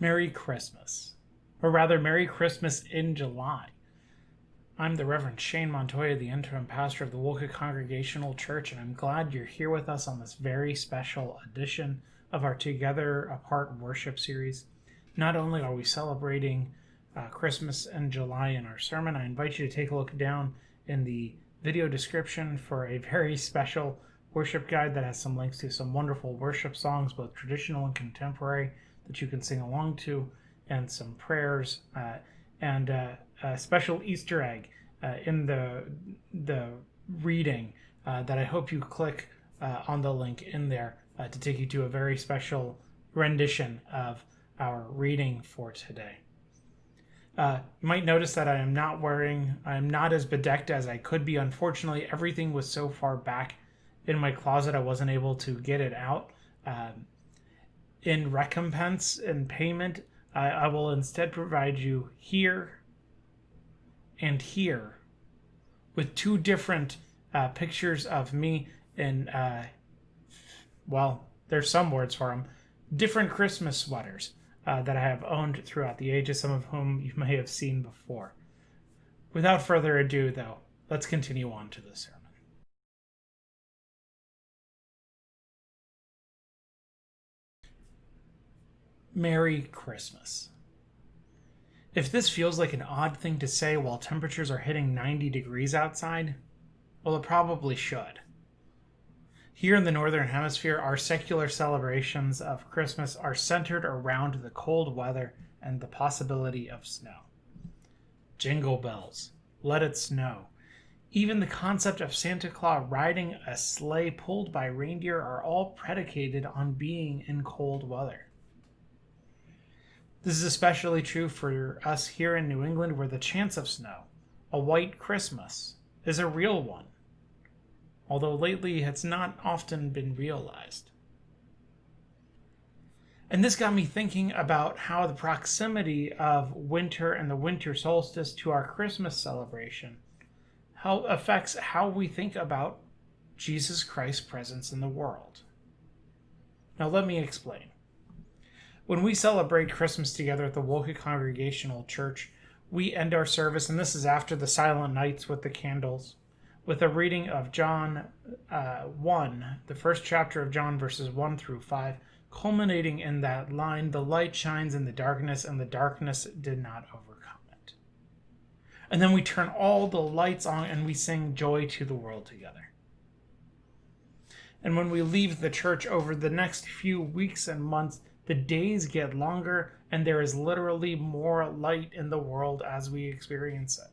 Merry Christmas. Or rather, Merry Christmas in July. I'm the Reverend Shane Montoya, the interim pastor of the Wolcott Congregational Church, and I'm glad you're here with us on this very special edition of our Together Apart worship series. Not only are we celebrating Christmas in July in our sermon, I invite you to take a look down in the video description for a very special worship guide that has some links to some wonderful worship songs, both traditional and contemporary, that you can sing along to, and some prayers, and a special Easter egg in the reading that I hope you click on the link in there to take you to a very special rendition of our reading for today. You might notice that I am not as bedecked as I could be. Unfortunately, everything was so far back in my closet I wasn't able to get it out. In recompense and payment, I will instead provide you here and here with two different pictures of me in, there's some words for them, different Christmas sweaters that I have owned throughout the ages, some of whom you may have seen before. Without further ado, though, let's continue on to the sermon. Merry Christmas. If this feels like an odd thing to say while temperatures are hitting 90 degrees outside, well, it probably should. Here in the Northern Hemisphere, our secular celebrations of Christmas are centered around the cold weather and the possibility of snow. Jingle bells, let it snow. Even the concept of Santa Claus riding a sleigh pulled by reindeer are all predicated on being in cold weather. This is especially true for us here in New England, where the chance of snow, a white Christmas, is a real one, although lately it's not often been realized. And this got me thinking about how the proximity of winter and the winter solstice to our Christmas celebration affects how we think about Jesus Christ's presence in the world. Now let me explain. When we celebrate Christmas together at the Wolcott Congregational Church, we end our service, and this is after the silent nights with the candles, with a reading of John 1, the first chapter of John, verses 1 through 5, culminating in that line, "The light shines in the darkness, and the darkness did not overcome it." And then we turn all the lights on and we sing "Joy to the World" together. And when we leave the church over the next few weeks and months, the days get longer, and there is literally more light in the world as we experience it.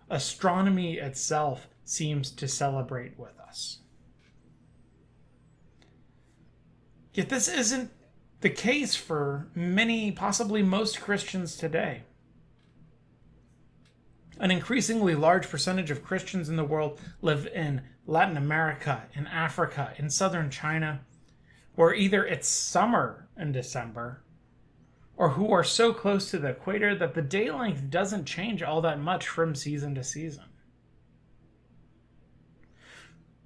Astronomy itself seems to celebrate with us. Yet this isn't the case for many, possibly most Christians today. An increasingly large percentage of Christians in the world live in Latin America, in Africa, in southern China, where either it's summer in December, or who are so close to the equator that the day length doesn't change all that much from season to season.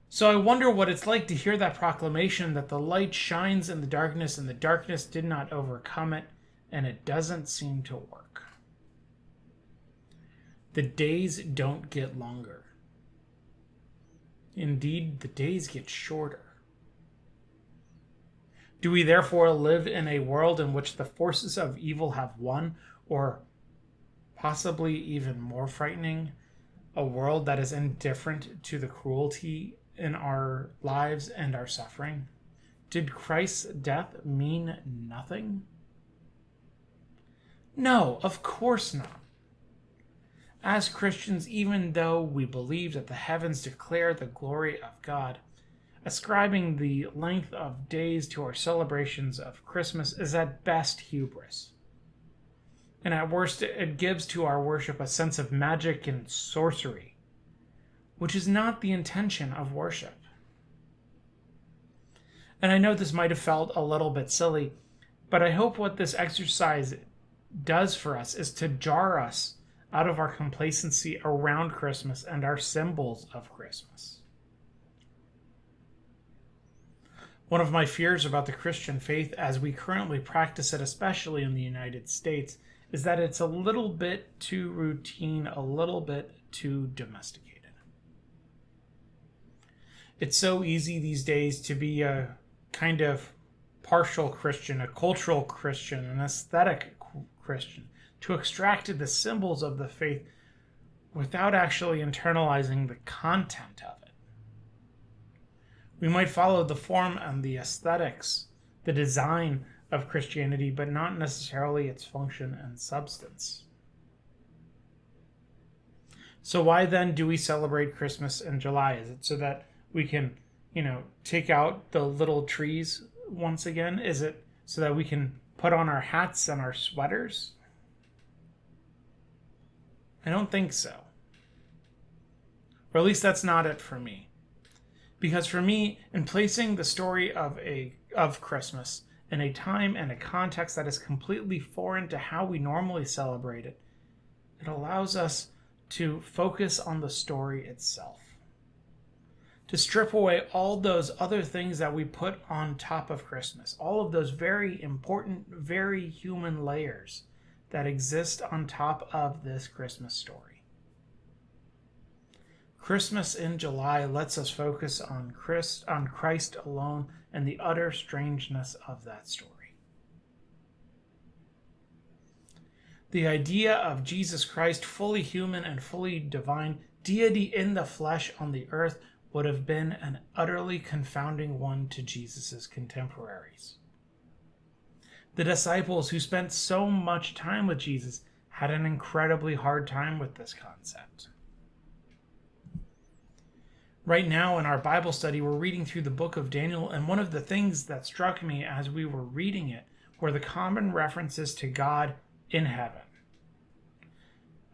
So I wonder what it's like to hear that proclamation that the light shines in the darkness and the darkness did not overcome it, and it doesn't seem to work. The days don't get longer. Indeed, the days get shorter. Do we therefore live in a world in which the forces of evil have won, or possibly even more frightening, a world that is indifferent to the cruelty in our lives and our suffering? Did Christ's death mean nothing? No, of course not. As Christians, even though we believe that the heavens declare the glory of God, ascribing the length of days to our celebrations of Christmas is at best hubris. And at worst, it gives to our worship a sense of magic and sorcery, which is not the intention of worship. And I know this might have felt a little bit silly, but I hope what this exercise does for us is to jar us out of our complacency around Christmas and our symbols of Christmas. One of my fears about the Christian faith as we currently practice it, especially in the United States, is that it's a little bit too routine, a little bit too domesticated. It's so easy these days to be a kind of partial Christian, a cultural Christian, an aesthetic Christian, to extract the symbols of the faith without actually internalizing the content of it. We might follow the form and the aesthetics, the design of Christianity, but not necessarily its function and substance. So why then do we celebrate Christmas in July? Is it so that we can, take out the little trees once again? Is it so that we can put on our hats and our sweaters? I don't think so. Or at least that's not it for me. Because for me, in placing the story of Christmas in a time and a context that is completely foreign to how we normally celebrate it, it allows us to focus on the story itself. To strip away all those other things that we put on top of Christmas, all of those very important, very human layers that exist on top of this Christmas story. Christmas in July lets us focus on Christ alone and the utter strangeness of that story. The idea of Jesus Christ, fully human and fully divine, deity in the flesh on the earth, would have been an utterly confounding one to Jesus' contemporaries. The disciples who spent so much time with Jesus had an incredibly hard time with this concept. Right now in our Bible study, we're reading through the book of Daniel, and one of the things that struck me as we were reading it were the common references to God in heaven,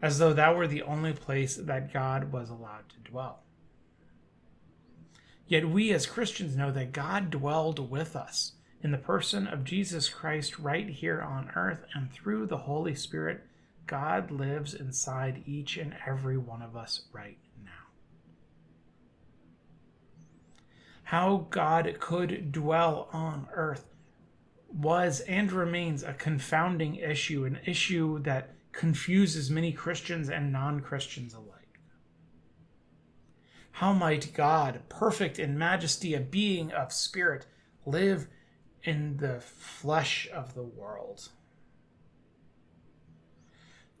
as though that were the only place that God was allowed to dwell. Yet we as Christians know that God dwelled with us in the person of Jesus Christ right here on earth, and through the Holy Spirit, God lives inside each and every one of us right now. How God could dwell on earth was and remains a confounding issue, an issue that confuses many Christians and non-Christians alike. How might God, perfect in majesty, a being of spirit, live in the flesh of the world?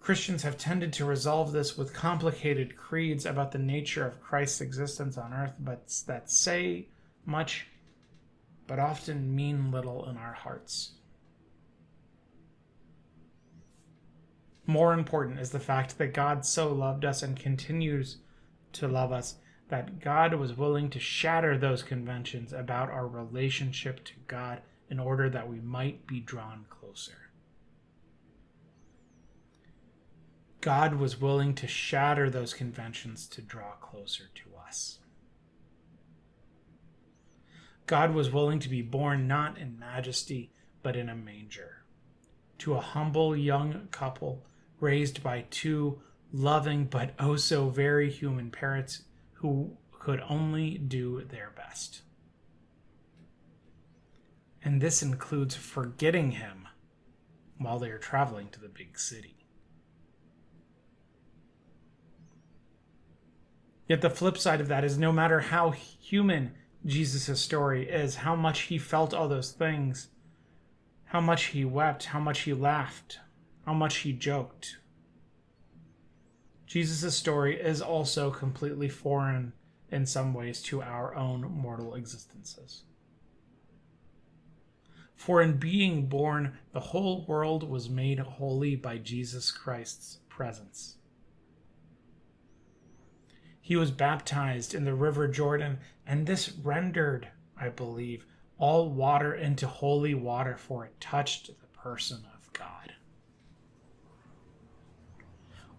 Christians have tended to resolve this with complicated creeds about the nature of Christ's existence on earth, but that say much, but often mean little in our hearts. More important is the fact that God so loved us and continues to love us that God was willing to shatter those conventions about our relationship to God in order that we might be drawn closer. God was willing to shatter those conventions to draw closer to us. God was willing to be born not in majesty, but in a manger, to a humble young couple raised by two loving but oh so very human parents who could only do their best. And this includes forgetting him while they are traveling to the big city. Yet the flip side of that is no matter how human Jesus' story is, how much he felt all those things, how much he wept, how much he laughed, how much he joked, Jesus' story is also completely foreign in some ways to our own mortal existences. For in being born, the whole world was made holy by Jesus Christ's presence. He was baptized in the river Jordan, and this rendered, I believe, all water into holy water, for it touched the person of God.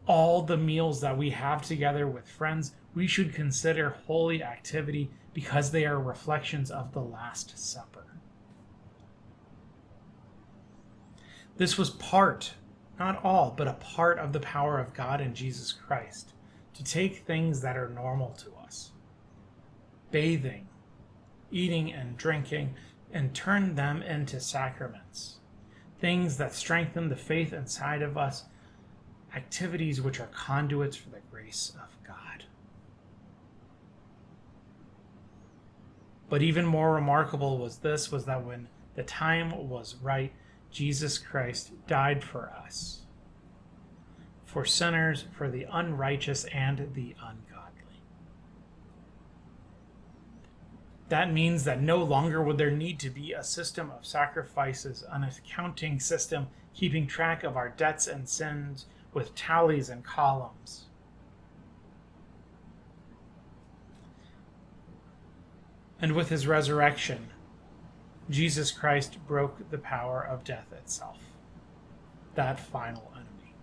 All the meals that we have together with friends, we should consider holy activity because they are reflections of the Last Supper. This was part, not all, but a part of the power of God in Jesus Christ, to take things that are normal to us, bathing, eating and drinking, and turn them into sacraments, things that strengthen the faith inside of us, activities which are conduits for the grace of God. But even more remarkable was that when the time was right, Jesus Christ died for us, for sinners, for the unrighteous and the ungodly. That means that no longer would there need to be a system of sacrifices, an accounting system keeping track of our debts and sins with tallies and columns. And with his resurrection, Jesus Christ broke the power of death itself, that final enemy.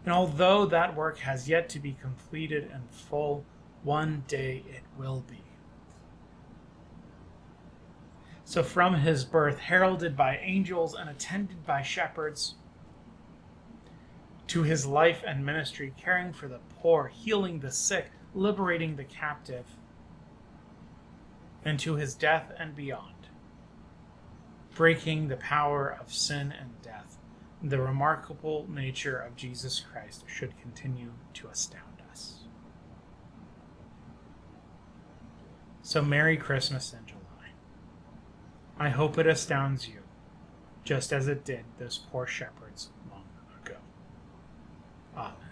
And although that work has yet to be completed in full, one day it will be. So from his birth, heralded by angels and attended by shepherds, to his life and ministry, caring for the poor, healing the sick, liberating the captive, and to his death and beyond, breaking the power of sin and death, the remarkable nature of Jesus Christ should continue to astound us. So Merry Christmas in July. I hope it astounds you, just as it did those poor shepherds long ago. Amen.